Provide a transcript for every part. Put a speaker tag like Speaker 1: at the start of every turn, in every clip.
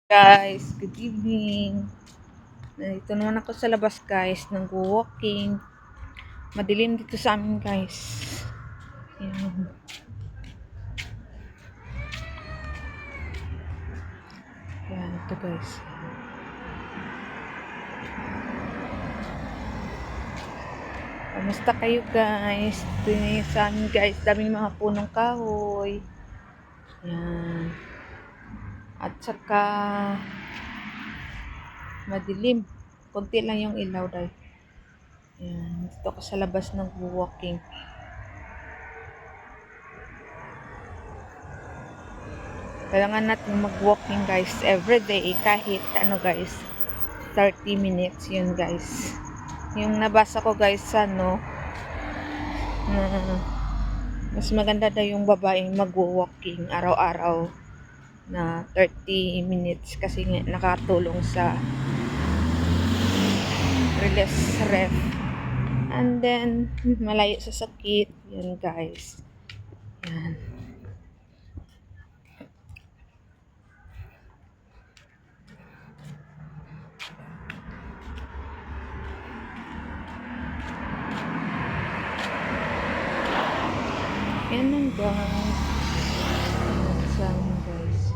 Speaker 1: Guys, good evening. Nandito naman ako sa labas guys, nag-walking. Madilim dito sa amin guys. Ayan. Ayan, ito guys. Kamusta kayo guys? Ito yung sa amin guys, daming mga punong kahoy. Ayan. At saka madilim. Konti lang yung ilaw dahil. Ayan, dito ako sa labas nag-walking. Kailangan natin mag-walking guys everyday kahit ano guys 30 minutes yun guys. Yung nabasa ko guys sa na mas maganda daw yung babaeng mag-walking araw-araw na 30 minutes kasi nakatulong sa release ref and then malayo sa sakit yun guys. Yan. Yan lang guys. Guys.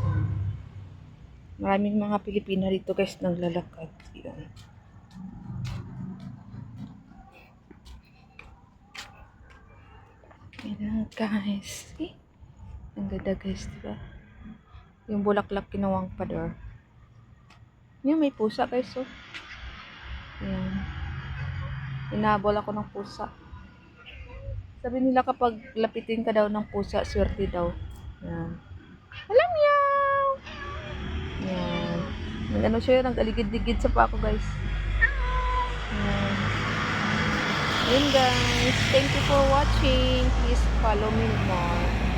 Speaker 1: Maraming mga Pilipina dito guys naglalakad. Yan. Yan lang guys. Ang ganda guys, diba? Yung bulaklak kinawang pader. Yan, may pusa guys, oh. Yan. Inabol ako ng pusa. Sabi nila kapag lapitin ka daw ng pusa, swerte daw. Yan. Alam meow! Yan. Nag-ano siya, nag-aligid-ligid sa pako guys. Yan. Yun guys. Thank you for watching. Please follow me more.